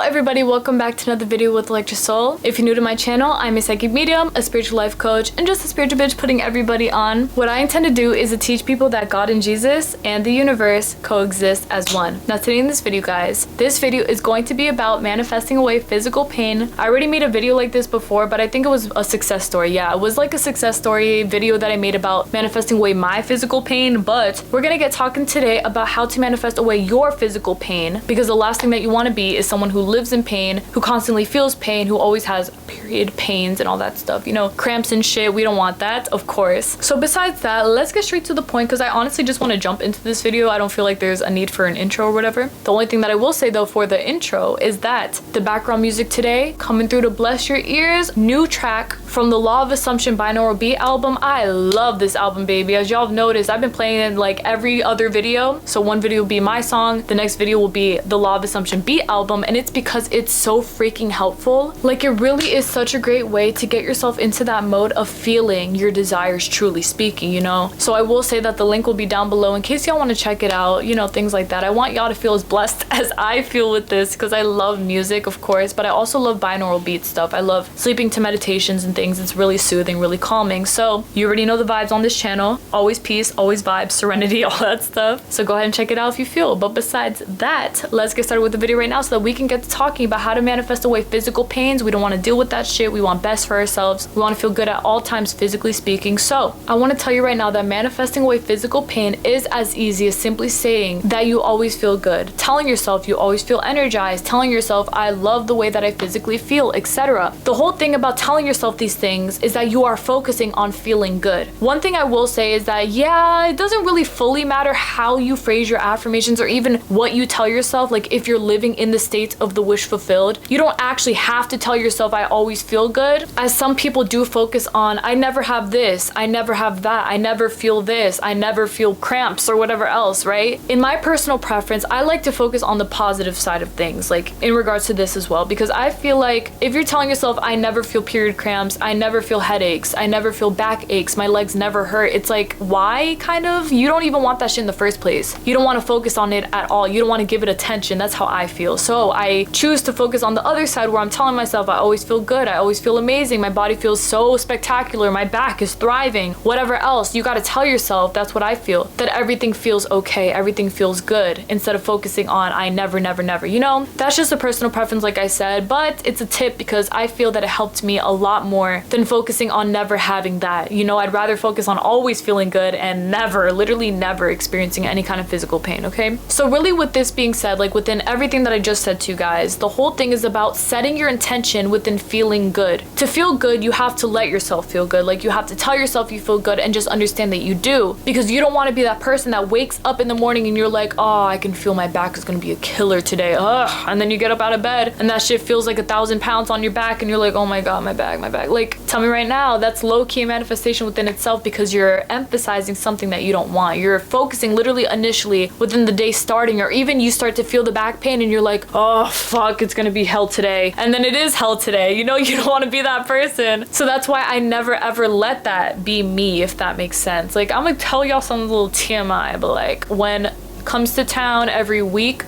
everybody, welcome back to another video with ElectraSoul. If you're new to my channel, I'm a psychic medium, a spiritual life coach, and just a spiritual bitch putting everybody on. What I intend to do is to teach people that God and Jesus and the universe coexist as one. Now today in this video, guys, this video is going to be about manifesting away physical pain. I already made a video like this before, but I think it was a success story. Yeah, it was like a success story video that I made about manifesting away my physical pain, but we're gonna get talking today about how to manifest away your physical pain, because the last thing that you want to be is someone who lives in pain, who constantly feels pain, who always has period pains and all that stuff, you know, cramps and shit. We don't want that, of course. So besides that, let's get straight to the point, because I honestly just want to jump into this video. I don't feel like there's a need for an intro or whatever. The only thing that I will say though for the intro is that the background music today, coming through to bless your ears, new track from the Law of Assumption binaural beat album. I love this album, baby. As y'all have noticed, I've been playing it in like every other video. So one video will be my song, the next video will be the Law of Assumption beat album, and it's because it's so freaking helpful. Like, it really is such a great way to get yourself into that mode of feeling your desires, truly speaking, you know. So I will say that the link will be down below in case y'all want to check it out, you know, things like that. I want y'all to feel as blessed as I feel with this, because I love music, of course, but I also love binaural beat stuff. I love sleeping to meditations and things. It's really soothing, really calming. So you already know the vibes on this channel. Always peace, always vibes, serenity, all that stuff. So go ahead and check it out if you feel. But besides that, let's get started with the video right now so that we can get to talking about how to manifest away physical pains. We don't want to deal with that shit. We want best for ourselves. We want to feel good at all times, physically speaking. So I want to tell you right now that manifesting away physical pain is as easy as simply saying that you always feel good, telling yourself you always feel energized, telling yourself I love the way that I physically feel, etc. The whole thing about telling yourself these things is that you are focusing on feeling good. One thing I will say is that, yeah, it doesn't really fully matter how you phrase your affirmations or even what you tell yourself. Like, if you're living in the state of the wish fulfilled, you don't actually have to tell yourself I always feel good, as some people do focus on I never have this, I never have that, I never feel this, I never feel cramps or whatever else, right? In my personal preference, I like to focus on the positive side of things, like in regards to this as well, because I feel like if you're telling yourself I never feel period cramps, I never feel headaches, I never feel back aches, my legs never hurt, it's like, why? Kind of, you don't even want that shit in the first place. You don't want to focus on it at all. You don't want to give it attention. That's how I feel. So I choose to focus on the other side, where I'm telling myself I always feel good, I always feel amazing, my body feels so spectacular, my back is thriving, whatever else. You got to tell yourself, that's what I feel, that everything feels okay, everything feels good, instead of focusing on I never, never, never. You know, that's just a personal preference, like I said, but it's a tip because I feel that it helped me a lot more than focusing on never having that. You know, I'd rather focus on always feeling good and never, literally never experiencing any kind of physical pain, okay? So really, with this being said, like within everything that I just said to you guys, the whole thing is about setting your intention within feeling good. To feel good, you have to let yourself feel good. Like, you have to tell yourself you feel good and just understand that you do, because you don't want to be that person that wakes up in the morning and you're like, oh, I can feel my back is gonna be a killer today, ugh, and then you get up out of bed and that shit feels like 1,000 pounds on your back and you're like, oh my god, my back. Like, tell me right now, that's low-key manifestation within itself, because you're emphasizing something that you don't want. You're focusing literally initially within the day starting, or even you start to feel the back pain and you're like, oh fuck, it's gonna be hell today, and then it is hell today. You know, you don't want to be that person. So that's why I never ever let that be me, if that makes sense. Like, I'm gonna tell y'all some little TMI, but like, when comes to town every week,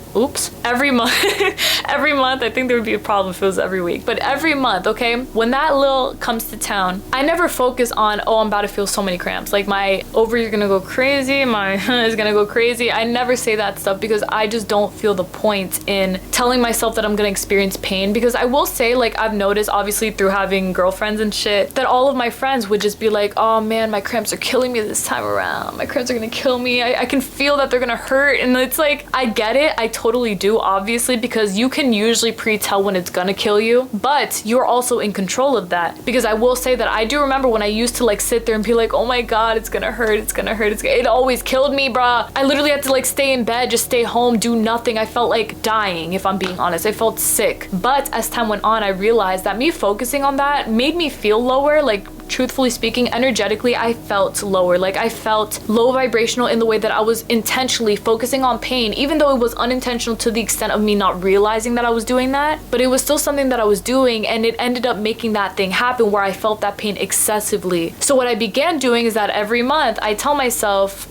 every month every month, I think there would be a problem if it was every week, but every month, okay, when that little comes to town, I never focus on, oh, I'm about to feel so many cramps, like my ovaries are gonna go crazy, my is gonna go crazy. I never say that stuff, because I just don't feel the point in telling myself that I'm gonna experience pain. Because I will say, like, I've noticed, obviously through having girlfriends and shit, that all of my friends would just be like, oh man, my cramps are killing me this time around, my cramps are gonna kill me, I can feel that they're gonna hurt. And it's like, I get it, I totally do, obviously, because you can usually pre-tell when it's gonna kill you, but you're also in control of that. Because I will say that I do remember when I used to like sit there and be like, oh my god, it's gonna hurt, it's gonna hurt, it always killed me, bruh. I literally had to like stay in bed, just stay home, do nothing. I felt like dying, if I'm being honest. I felt sick. But as time went on, I realized that me focusing on that made me feel lower. Like, truthfully speaking, energetically, I felt lower. Like, I felt low vibrational in the way that I was intentionally focusing on pain, even though it was unintentional to the extent of me not realizing that I was doing that. But it was still something that I was doing, and it ended up making that thing happen where I felt that pain excessively. So what I began doing is that every month I tell myself,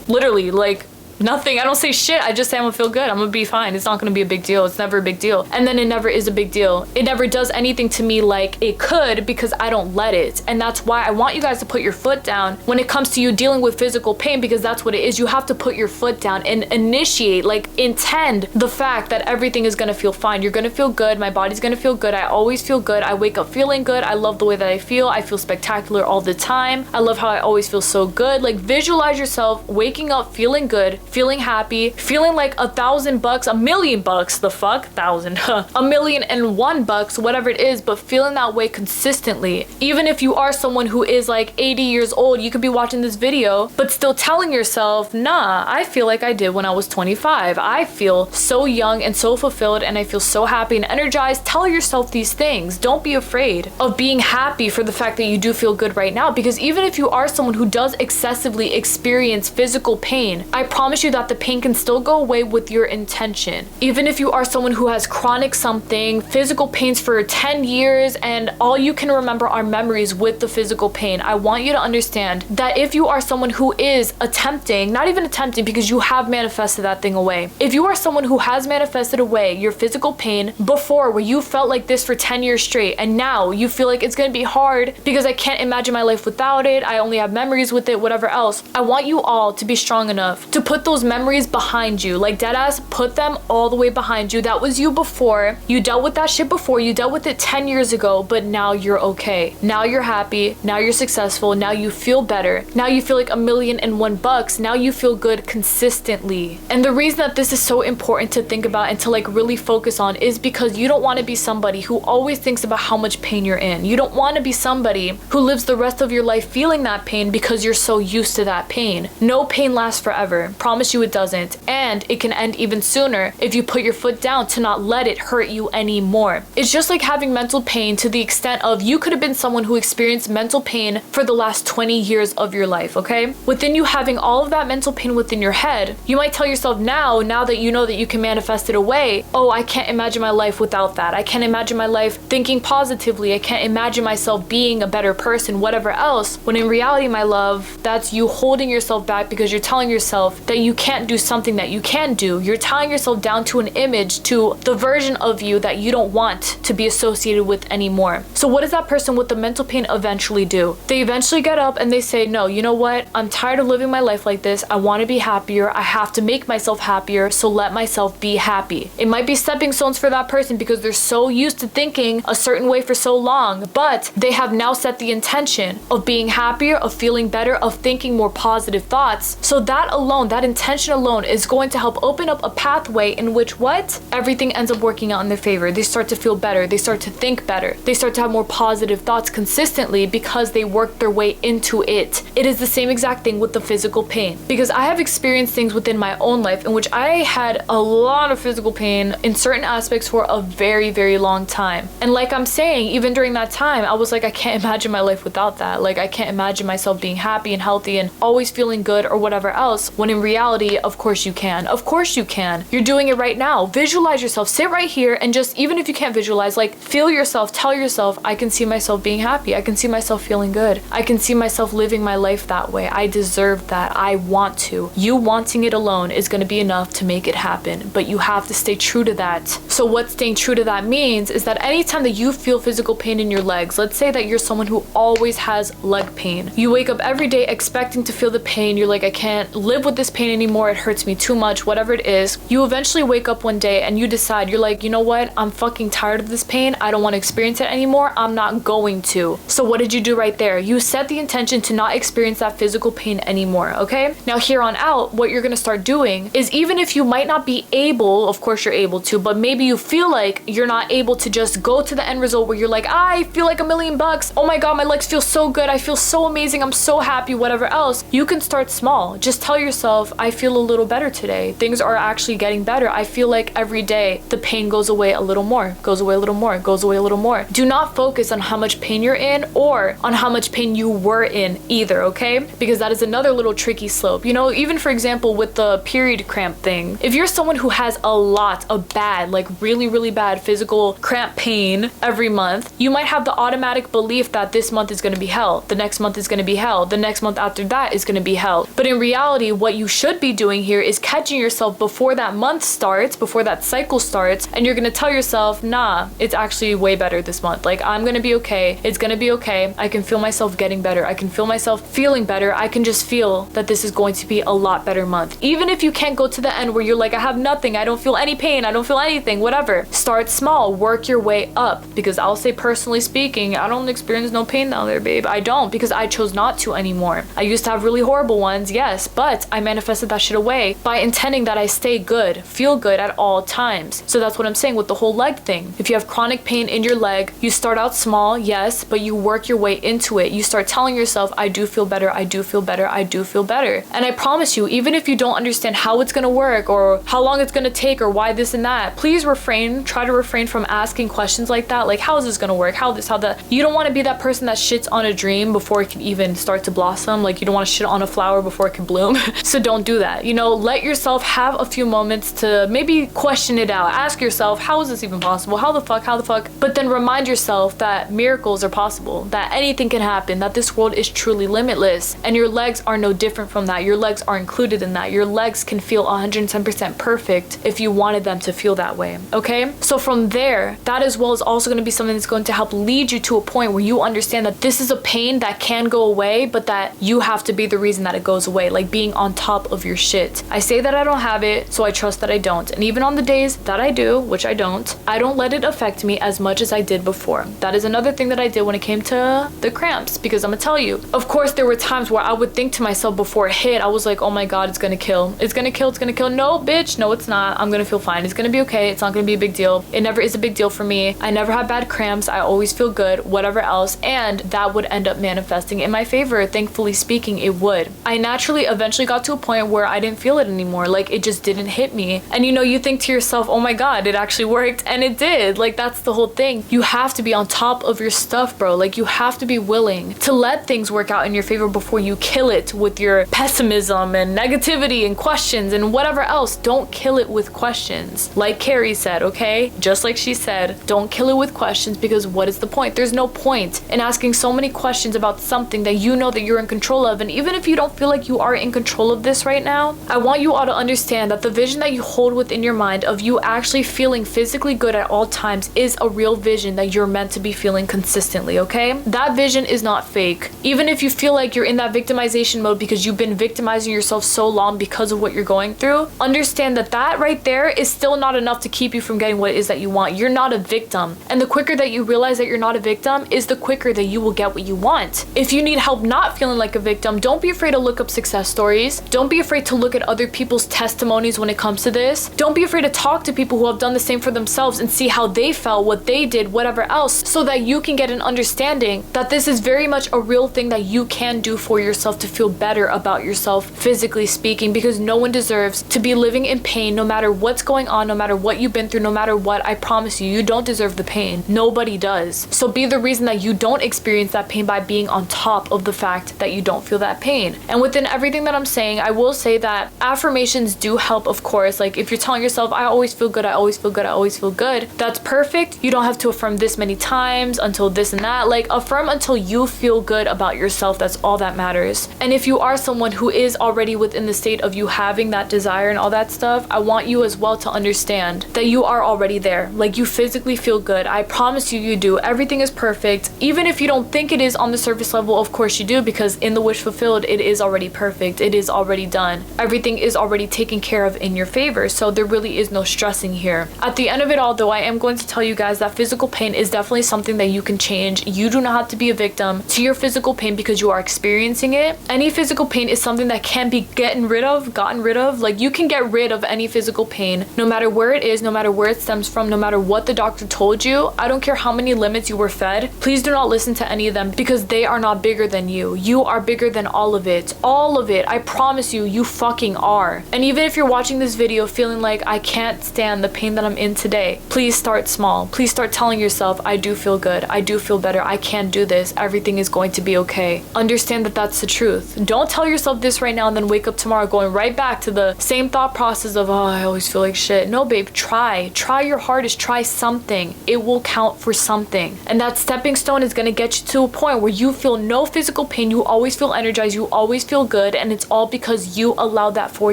literally, like, Nothing. I don't say shit. I just say I'm gonna feel good. I'm gonna be fine. It's not gonna be a big deal. It's never a big deal. And then it never is a big deal. It never does anything to me like it could because I don't let it. And that's why I want you guys to put your foot down when it comes to you dealing with physical pain, because that's what it is. You have to put your foot down and initiate, like intend the fact that everything is gonna feel fine. You're gonna feel good. My body's gonna feel good. I always feel good. I wake up feeling good. I love the way that I feel. I feel spectacular all the time. I love how I always feel so good. Like, visualize yourself waking up feeling good, feeling happy, feeling like $1,000, $1,000,000, the fuck, thousand, $1,000,001, whatever it is, but feeling that way consistently. Even if you are someone who is like 80 years old, you could be watching this video, but still telling yourself, nah, I feel like I did when I was 25. I feel so young and so fulfilled, and I feel so happy and energized. Tell yourself these things. Don't be afraid of being happy for the fact that you do feel good right now, because even if you are someone who does excessively experience physical pain, I promise you that the pain can still go away with your intention. Even if you are someone who has chronic something, physical pains for 10 years, and all you can remember are memories with the physical pain, I want you to understand that if you are someone who is attempting, not even attempting because you have manifested that thing away, if you are someone who has manifested away your physical pain before, where you felt like this for 10 years straight, and now you feel like it's gonna be hard because I can't imagine my life without it, I only have memories with it, whatever else, I want you all to be strong enough to put those memories behind you. Like, deadass, put them all the way behind you. That was you before. You dealt with that shit before. You dealt with it 10 years ago, but now you're okay. Now you're happy. Now you're successful. Now you feel better. Now you feel like $1,000,001. Now you feel good consistently. And the reason that this is so important to think about and to like really focus on is because you don't want to be somebody who always thinks about how much pain you're in. You don't want to be somebody who lives the rest of your life feeling that pain because you're so used to that pain. No pain lasts forever. Promise you it doesn't. And it can end even sooner if you put your foot down to not let it hurt you anymore. It's just like having mental pain to the extent of you could have been someone who experienced mental pain for the last 20 years of your life, okay? Within you having all of that mental pain within your head, you might tell yourself now that you know that you can manifest it away, oh, I can't imagine my life without that. I can't imagine my life thinking positively. I can't imagine myself being a better person, whatever else. When in reality, my love, that's you holding yourself back because you're telling yourself that you can't do something that you can do. You're tying yourself down to an image, to the version of you that you don't want to be associated with anymore. So what does that person with the mental pain eventually do? They eventually get up and they say, no, you know what? I'm tired of living my life like this. I want to be happier. I have to make myself happier, so let myself be happy. It might be stepping stones for that person because they're so used to thinking a certain way for so long, but they have now set the intention of being happier, of feeling better, of thinking more positive thoughts. So that alone, that intention alone is going to help open up a pathway in which what? Everything ends up working out in their favor. They start to feel better. They start to think better. They start to have more positive thoughts consistently because they work their way into it. It is the same exact thing with the physical pain, because I have experienced things within my own life in which I had a lot of physical pain in certain aspects for a very, very long time. And like I'm saying, even during that time, I was like, I can't imagine my life without that. Like, I can't imagine myself being happy and healthy and always feeling good or whatever else, when in reality, of course you can. Of course you can. You're doing it right now. Visualize yourself. Sit right here and just, even if you can't visualize, like, feel yourself. Tell yourself, I can see myself being happy. I can see myself feeling good. I can see myself living my life that way. I deserve that. I want to. You wanting it alone is going to be enough to make it happen, but you have to stay true to that. So what staying true to that means is that anytime that you feel physical pain in your legs, let's say that you're someone who always has leg pain. You wake up every day expecting to feel the pain. You're like, I can't live with this pain anymore. It hurts me too much, whatever it is. You eventually wake up one day and you decide, you're like, you know what? I'm fucking tired of this pain. I don't want to experience it anymore. I'm not going to. So what did you do right there? You set the intention to not experience that physical pain anymore, okay? Now here on out, what you're gonna start doing is, even if you might not be able, of course you're able to, but maybe you feel like you're not able to just go to the end result where you're like, I feel like $1,000,000. Oh my God, my legs feel so good. I feel so amazing. I'm so happy, whatever else. You can start small. Just tell yourself, I feel a little better today. Things are actually getting better. I feel like every day the pain goes away a little more, goes away a little more, goes away a little more. Do not focus on how much pain you're in or on how much pain you were in either, okay? Because that is another little tricky slope. You know, even for example, with the period cramp thing, if you're someone who has a lot of bad, like really, really bad physical cramp pain every month, you might have the automatic belief that this month is going to be hell, the next month is going to be hell, the next month after that is going to be hell. But in reality, what you should should be doing here is catching yourself before that month starts, before that cycle starts, and you're gonna tell yourself, nah, it's actually way better this month. Like, I'm gonna be okay. It's gonna be okay. I can feel myself getting better. I can feel myself feeling better. I can just feel that this is going to be a lot better month. Even if you can't go to the end where you're like, I have nothing, I don't feel any pain, I don't feel anything, whatever. Start small, work your way up. Because I'll say, personally speaking, I don't experience no pain down there, babe. I don't, because I chose not to anymore. I used to have really horrible ones, yes, but I manifested that shit away by intending that I stay good, feel good at all times. So that's what I'm saying with the whole leg thing. If you have chronic pain in your leg, you start out small, yes, but you work your way into it. You start telling yourself, I do feel better, I do feel better, I do feel better. And I promise you, even if you don't understand how it's gonna work or how long it's gonna take or why this and that, please try to refrain from asking questions like that. Like, how is this gonna work? How this, how that? You don't wanna be that person that shits on a dream before it can even start to blossom. Like, you don't wanna shit on a flower before it can bloom. So don't do that. You know, let yourself have a few moments to maybe question it out. Ask yourself, how is this even possible? How the fuck? But then remind yourself that miracles are possible, that anything can happen, that this world is truly limitless. And your legs are no different from that. Your legs are included in that. Your legs can feel 110% perfect if you wanted them to feel that way. Okay? So from there, that as well is also going to be something that's going to help lead you to a point where you understand that this is a pain that can go away, but that you have to be the reason that it goes away. Like being on top of your shit. I say that I don't have it, so I trust that I don't. And even on the days that I do, which I don't let it affect me as much as I did before. That is another thing that I did when it came to the cramps, because I'm gonna tell you, of course there were times where I would think to myself before it hit, I was like, oh my god, it's gonna kill. It's gonna kill, it's gonna kill. No, bitch, no, it's not. I'm gonna feel fine. It's gonna be okay. It's not gonna be a big deal. It never is a big deal for me. I never have bad cramps. I always feel good, whatever else. And that would end up manifesting in my favor. Thankfully speaking, it would. I naturally eventually got to a point where I didn't feel it anymore. Like, it just didn't hit me. And you know, you think to yourself, oh my god, it actually worked. And it did. Like, that's the whole thing. You have to be on top of your stuff, bro. Like, you have to be willing to let things work out in your favor before you kill it with your pessimism and negativity and questions and whatever else. Don't kill it with questions. Like Carrie said, okay? Just like she said, don't kill it with questions, because what is the point? There's no point in asking so many questions about something that you know that you're in control of. And even if you don't feel like you are in control of this right now, I want you all to understand that the vision that you hold within your mind of you actually feeling physically good at all times is a real vision that you're meant to be feeling consistently, okay? That vision is not fake. Even if you feel like you're in that victimization mode because you've been victimizing yourself so long because of what you're going through, understand that that right there is still not enough to keep you from getting what it is that you want. You're not a victim. And the quicker that you realize that you're not a victim is the quicker that you will get what you want. If you need help not feeling like a victim, don't be afraid to look up success stories. Don't be afraid to look at other people's testimonies when it comes to this. Don't be afraid to talk to people who have done the same for themselves and see how they felt, what they did, whatever else, so that you can get an understanding that this is very much a real thing that you can do for yourself to feel better about yourself, physically speaking, because no one deserves to be living in pain no matter what's going on, no matter what you've been through, no matter what. I promise you, you don't deserve the pain. Nobody does. So be the reason that you don't experience that pain by being on top of the fact that you don't feel that pain. And within everything that I'm saying, I will say that affirmations do help, of course. Like, if you're telling yourself, I always feel good, I always feel good, I always feel good, that's perfect. You don't have to affirm this many times until this and that. Like, affirm until you feel good about yourself. That's all that matters. And if you are someone who is already within the state of you having that desire and all that stuff, I want you as well to understand that you are already there. Like, you physically feel good. I promise you, you do. Everything is perfect. Even if you don't think it is on the surface level, of course you do, because in the wish fulfilled, it is already perfect. It is already done. Everything is already taken care of in your favor. So there really is no stressing here. At the end of it all, though, I am going to tell you guys that physical pain is definitely something that you can change. You do not have to be a victim to your physical pain because you are experiencing it. Any physical pain is something that can be gotten rid of. Like, you can get rid of any physical pain, no matter where it is, no matter where it stems from, no matter what the doctor told you. I don't care how many limits you were fed. Please do not listen to any of them, because they are not bigger than you. You are bigger than all of it. All of it. I promise you, you fucking are. And even if you're watching this video feeling like, I can't stand the pain that I'm in today, please start small. Please start telling yourself, I do feel good. I do feel better. I can do this. Everything is going to be okay. Understand that that's the truth. Don't tell yourself this right now and then wake up tomorrow going right back to the same thought process of, oh, I always feel like shit. No, babe, try your hardest. Try something. It will count for something. And that stepping stone is going to get you to a point where you feel no physical pain. You always feel energized. You always feel good. And it's all because you you allow that for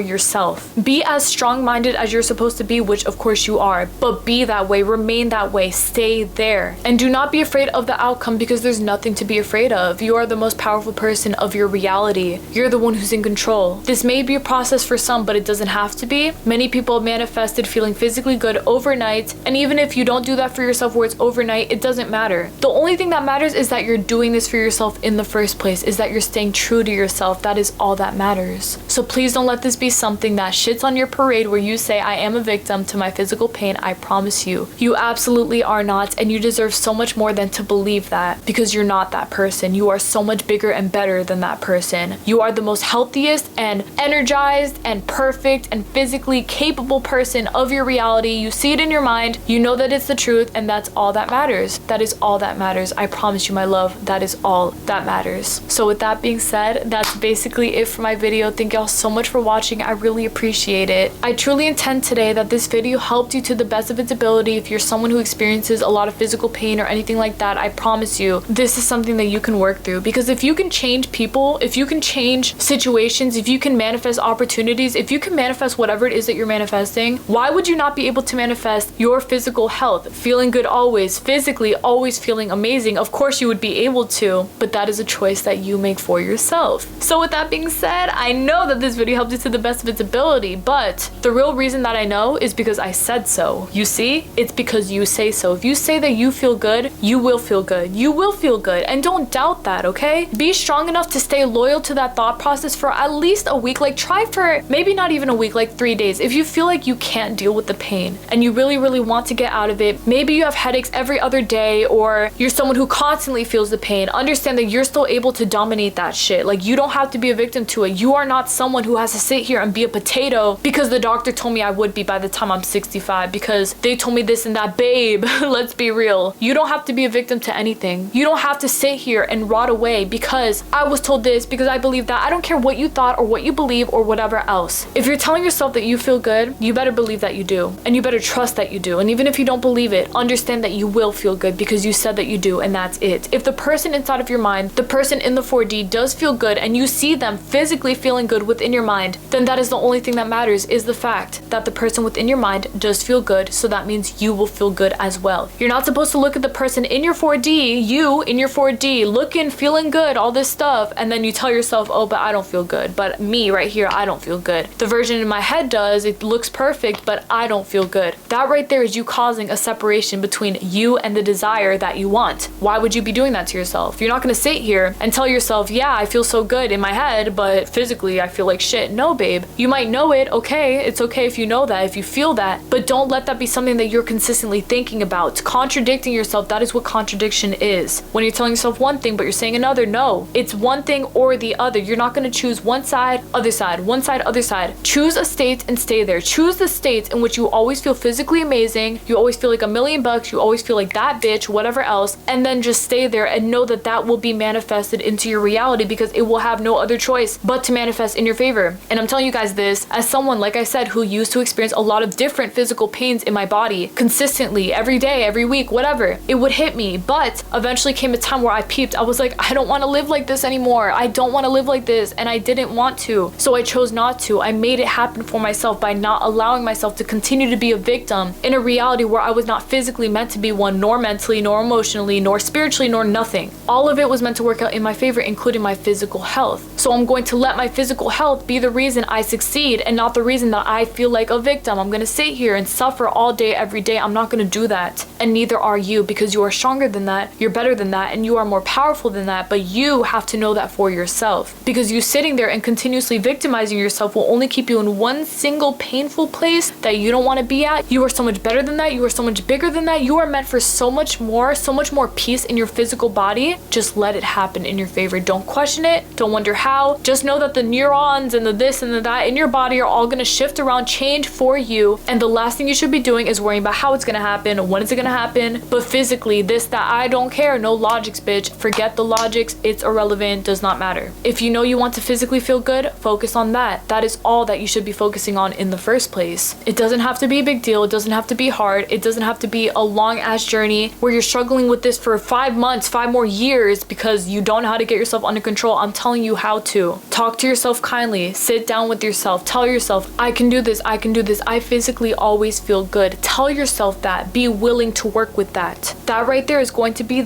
yourself. Be as strong-minded as you're supposed to be, which of course you are, but be that way, remain that way, stay there. And do not be afraid of the outcome, because there's nothing to be afraid of. You are the most powerful person of your reality. You're the one who's in control. This may be a process for some, but it doesn't have to be. Many people manifested feeling physically good overnight, and even if you don't do that for yourself where it's overnight, it doesn't matter. The only thing that matters is that you're doing this for yourself in the first place, is that you're staying true to yourself. That is all that matters. So please don't let this be something that shits on your parade where you say, I am a victim to my physical pain. I promise you, you absolutely are not, and you deserve so much more than to believe that, because you're not that person. You are so much bigger and better than that person. You are the most healthiest and energized and perfect and physically capable person of your reality. You see it in your mind, you know that it's the truth, and that's all that matters. That is all that matters. I promise you, my love, that is all that matters. So with that being said, that's basically it for my video. Thank y'all so much for watching. I really appreciate it. I truly intend today that this video helped you to the best of its ability. If you're someone who experiences a lot of physical pain or anything like that, I promise you, this is something that you can work through, because if you can change people, if you can change situations, if you can manifest opportunities, if you can manifest whatever it is that you're manifesting, why would you not be able to manifest your physical health, feeling good always, physically always feeling amazing? Of course you would be able to, but that is a choice that you make for yourself. So with that being said, I know that this video helped you to the best of its ability, but the real reason that I know is because I said so. You see, it's because you say so. If you say that you feel good, you will feel good. You will feel good, and don't doubt that, okay? Be strong enough to stay loyal to that thought process for at least a week. Like, try for maybe not even a week, like 3 days. If you feel like you can't deal with the pain and you really, really want to get out of it, maybe you have headaches every other day, or you're someone who constantly feels the pain, understand that you're still able to dominate that shit. Like, you don't have to be a victim to it. You are not someone who has to sit here and be a potato because the doctor told me I would be by the time I'm 65, because they told me this and that. Babe, let's be real. You don't have to be a victim to anything. You don't have to sit here and rot away because I was told this, because I believe that. I don't care what you thought or what you believe or whatever else. If you're telling yourself that you feel good, you better believe that you do, and you better trust that you do. And even if you don't believe it, understand that you will feel good because you said that you do, and that's it. If the person inside of your mind, the person in the 4D, does feel good and you see them physically feeling good within your mind, then that is the only thing that matters, is the fact that the person within your mind does feel good, so that means you will feel good as well. You're not supposed to look at the person in your 4D, you in your 4D, looking, feeling good, all this stuff, and then you tell yourself, oh, but I don't feel good. But me right here, I don't feel good. The version in my head does, it looks perfect, but I don't feel good. That right there is you causing a separation between you and the desire that you want. Why would you be doing that to yourself? You're not gonna sit here and tell yourself, yeah, I feel so good in my head, but physically I feel like shit. No, babe. You might know it, okay? It's okay if you know that, if you feel that, but don't let that be something that you're consistently thinking about. Contradicting yourself, that is what contradiction is. When you're telling yourself one thing, but you're saying another, no. It's one thing or the other. You're not gonna choose one side, other side, one side, other side. Choose a state and stay there. Choose the states in which you always feel physically amazing, you always feel like $1,000,000, you always feel like that bitch, whatever else, and then just stay there and know that that will be manifested into your reality, because it will have no other choice but to manifest in your favor. And I'm telling you guys this as someone, like I said, who used to experience a lot of different physical pains in my body consistently, every day, every week, whatever. It would hit me, but eventually came a time where I peeped. I was like, I don't want to live like this anymore. I don't want to live like this, and I didn't want to. So I chose not to. I made it happen for myself by not allowing myself to continue to be a victim in a reality where I was not physically meant to be one, nor mentally, nor emotionally, nor spiritually, nor nothing. All of it was meant to work out in my favor, including my physical health. So I'm going to let my physical health be the reason I succeed and not the reason that I feel like a victim. I'm going to sit here and suffer all day, every day. I'm not going to do that. And neither are you, because you are stronger than that, you're better than that, and you are more powerful than that. But you have to know that for yourself, because you sitting there and continuously victimizing yourself will only keep you in one single painful place that you don't want to be at. You are so much better than that. You are so much bigger than that. You are meant for so much more peace in your physical body. Just let it happen in your favor. Don't question it. Don't wonder how. Just know that the neurons and the this and the that in your body are all going to shift around, change for you. And the last thing you should be doing is worrying about how it's going to happen, when is it going to happen. But physically, this, that, I don't care. No logics, bitch. Forget the logics. It's irrelevant. Does not matter. If you know you want to physically feel good, focus on that. That is all that you should be focusing on in the first place. It doesn't have to be a big deal. It doesn't have to be hard. It doesn't have to be a long ass journey where you're struggling with this for 5 months, 5 more years because you don't know how to get yourself under control. I'm telling you how to. Talk to yourself kindly. Sit down with yourself. Tell yourself, I can do this. I can do this. I physically always feel good. Tell yourself that. Be willing to work with that. That right there is going to be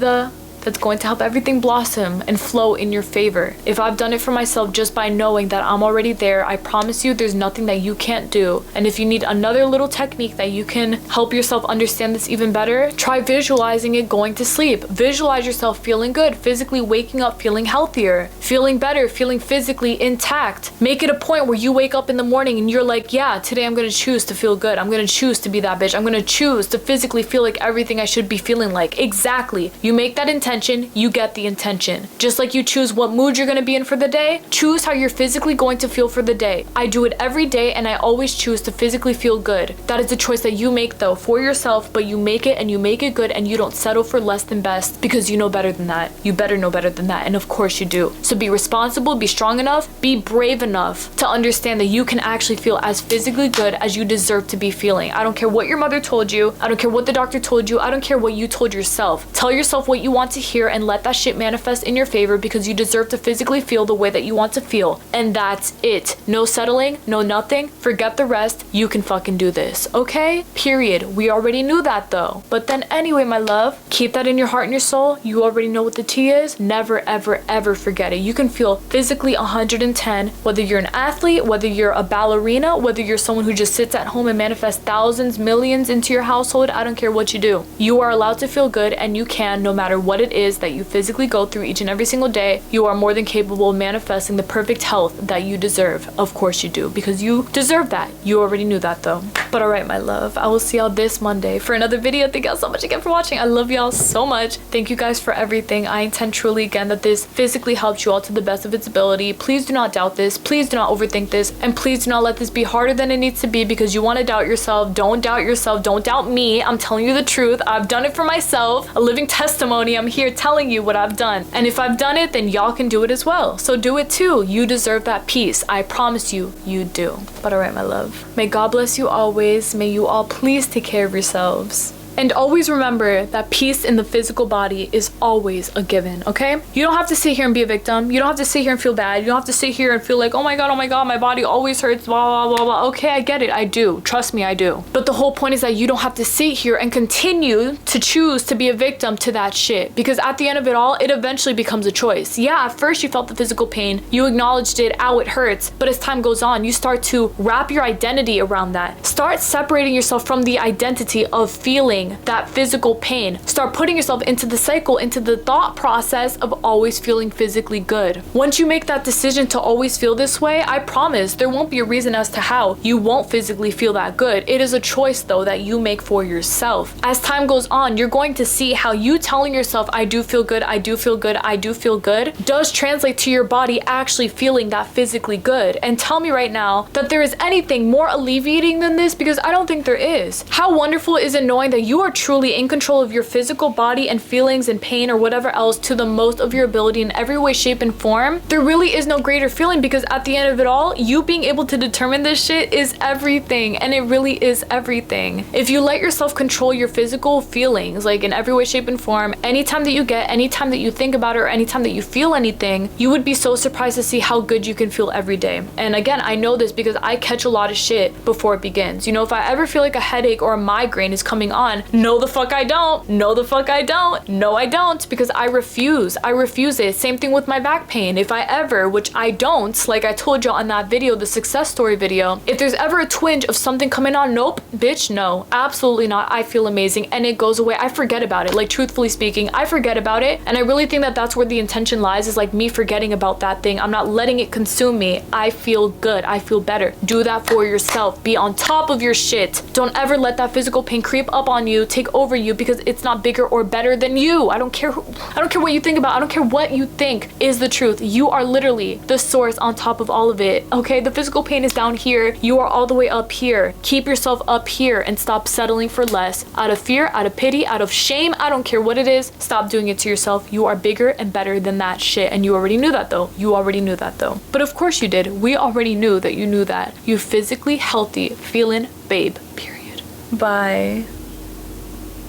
that's going to help everything blossom and flow in your favor. If I've done it for myself just by knowing that I'm already there, I promise you there's nothing that you can't do. And if you need another little technique that you can help yourself understand this even better, try visualizing it going to sleep. Visualize yourself feeling good, physically waking up feeling healthier, feeling better, feeling physically intact. Make it a point where you wake up in the morning and you're like, yeah, today I'm gonna choose to feel good. I'm gonna choose to be that bitch. I'm gonna choose to physically feel like everything I should be feeling like. Exactly. You make that intention, you get the intention. Just like you choose what mood you're going to be in for the day, choose how you're physically going to feel for the day. I do it every day and I always choose to physically feel good. That is a choice that you make though for yourself, but you make it and you make it good and you don't settle for less than best because you know better than that. You better know better than that, and of course you do. So be responsible, be strong enough, be brave enough to understand that you can actually feel as physically good as you deserve to be feeling. I don't care what your mother told you. I don't care what the doctor told you. I don't care what you told yourself. Tell yourself what you want to hear and let that shit manifest in your favor because you deserve to physically feel the way that you want to feel. And that's it. No settling, no nothing. Forget the rest. You can fucking do this. Okay? Period. We already knew that though. But then anyway, my love, keep that in your heart and your soul. You already know what the T is. Never, ever, ever forget it. You can feel physically 110, whether you're an athlete, whether you're a ballerina, whether you're someone who just sits at home and manifests thousands, millions into your household. I don't care what you do. You are allowed to feel good and you can, no matter what it is that you physically go through each and every single day. You are more than capable of manifesting the perfect health that you deserve. Of course you do, because you deserve that. You already knew that though. But alright, my love, I will see y'all this Monday for another video. Thank y'all so much again for watching. I love y'all so much. Thank you guys for everything. I intend truly again that this physically helped you all to the best of its ability. Please do not doubt this. Please do not overthink this. And please do not let this be harder than it needs to be because you want to doubt yourself. Don't doubt yourself. Don't doubt me. I'm telling you the truth. I've done it for myself. A living testimony. I'm here telling you what I've done. And if I've done it, then y'all can do it as well. So do it too. You deserve that peace. I promise you, you do. But alright, my love. May God bless you always. May you all please take care of yourselves. And always remember that peace in the physical body is always a given, okay? You don't have to sit here and be a victim. You don't have to sit here and feel bad. You don't have to sit here and feel like, oh my God, my body always hurts, blah, blah, blah, blah. Okay, I get it. I do. Trust me, I do. But the whole point is that you don't have to sit here and continue to choose to be a victim to that shit. Because at the end of it all, it eventually becomes a choice. Yeah, at first you felt the physical pain. You acknowledged it. Ow, it hurts. But as time goes on, you start to wrap your identity around that. Start separating yourself from the identity of feeling that physical pain. Start putting yourself into the cycle, into the thought process of always feeling physically good. Once you make that decision to always feel this way, I promise there won't be a reason as to how you won't physically feel that good. It is a choice though that you make for yourself. As time goes on, you're going to see how you telling yourself, I do feel good, I do feel good, I do feel good, does translate to your body actually feeling that physically good. And tell me right now that there is anything more alleviating than this, because I don't think there is. How wonderful is it knowing that you are truly in control of your physical body and feelings and pain or whatever else to the most of your ability in every way, shape, and form? There really is no greater feeling, because at the end of it all, you being able to determine this shit is everything, and it really is everything. If you let yourself control your physical feelings, like in every way, shape, and form, anytime that you get, anytime that you think about it, or anytime that you feel anything, you would be so surprised to see how good you can feel every day. And again, I know this because I catch a lot of shit before it begins. You know, if I ever feel like a headache or a migraine is coming on, no the fuck I don't. No the fuck I don't. No I don't, because I refuse. I refuse it. Same thing with my back pain. If I ever, which I don't, like I told y'all in that video, the success story video, if there's ever a twinge of something coming on, nope, bitch, no, absolutely not. I feel amazing and it goes away. I forget about it. Like, truthfully speaking, I forget about it. And I really think that that's where the intention lies, is like me forgetting about that thing. I'm not letting it consume me. I feel good. I feel better. Do that for yourself. Be on top of your shit. Don't ever let that physical pain creep up on you, take over you, because it's not bigger or better than you. I don't care what you think about. I don't care what you think is the truth. You are literally the source on top of all of it. Okay, the physical pain is down here. You are all the way up here. Keep yourself up here and stop settling for less. Out of fear, out of pity, out of shame, I don't care what it is. Stop doing it to yourself. You are bigger and better than that shit. And you already knew that though. You already knew that though. But of course you did. We already knew that you knew that. You physically healthy, feeling babe, period. Bye.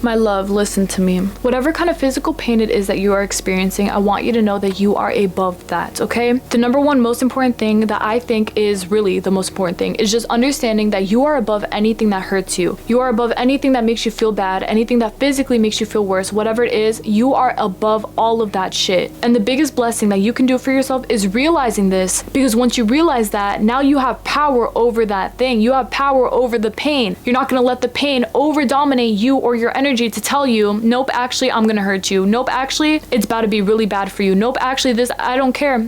My love, listen to me. Whatever kind of physical pain it is that you are experiencing, I want you to know that you are above that, okay? The number one most important thing that I think is really the most important thing is just understanding that you are above anything that hurts you. You are above anything that makes you feel bad, anything that physically makes you feel worse, whatever it is, you are above all of that shit. And the biggest blessing that you can do for yourself is realizing this, because once you realize that, now you have power over that thing. You have power over the pain. You're not gonna let the pain over dominate you or your energy to tell you, nope, actually, I'm gonna hurt you. Nope, actually, it's about to be really bad for you. Nope, actually, this, I don't care,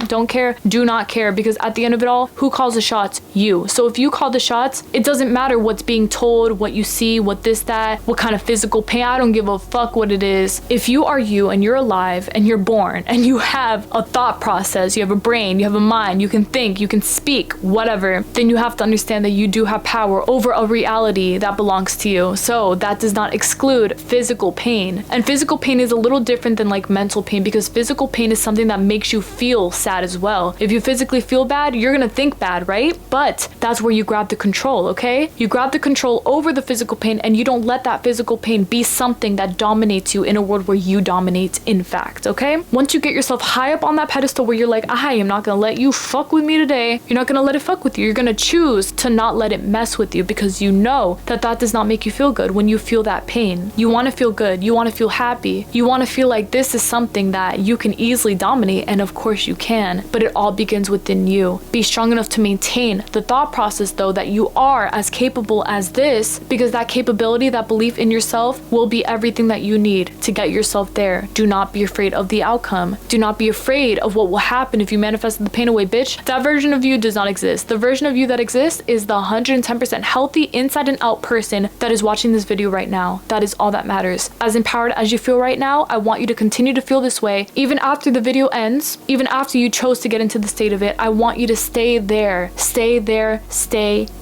do not care, because at the end of it all, who calls the shots? You. So if you call the shots, it doesn't matter what's being told, what you see, what this, that, what kind of physical pain, I don't give a fuck what it is. If you are you and you're alive and you're born and you have a thought process, you have a brain, you have a mind, you can think, you can speak, whatever, then you have to understand that you do have power over a reality that belongs to you. So that does not exclude physical pain. And physical pain is a little different than like mental pain, because physical pain is something that makes you feel sad as well. If you physically feel bad, you're gonna think bad, right? But that's where you grab the control, okay? You grab the control over the physical pain, and you don't let that physical pain be something that dominates you in a world where you dominate, in fact, okay? Once you get yourself high up on that pedestal where you're like, I am not gonna let you fuck with me today, you're not gonna let it fuck with you. You're gonna choose to not let it mess with you, because you know that that does not make you feel good when you feel that pain. You want to feel good. You want to feel happy. You want to feel like this is something that you can easily dominate, and of course you can, but it all begins within you. Be strong enough to maintain the thought process, though, that you are as capable as this, because that capability, that belief in yourself will be everything that you need to get yourself there. Do not be afraid of the outcome. Do not be afraid of what will happen if you manifested the pain away, bitch. That version of you does not exist. The version of you that exists is the 110% healthy inside and out person that is watching this video right now. That is all that matters. As empowered as you feel right now, I want you to continue to feel this way even after the video ends, even after you chose to get into the state of it. I want you to stay there, stay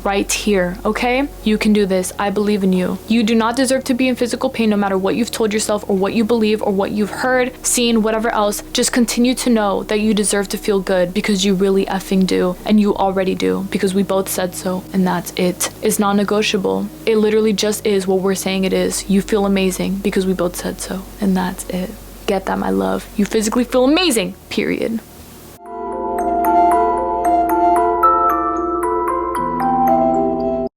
right here, okay? You can do this. I believe in you. You do not deserve to be in physical pain, no matter what you've told yourself or what you believe or what you've heard, seen, whatever else. Just continue to know that you deserve to feel good, because you really effing do, and you already do, because we both said so, and that's it. It's non-negotiable. It literally just is what we're saying it is. You feel amazing because we both said so, and that's it. Get that, my love. You physically feel amazing, period.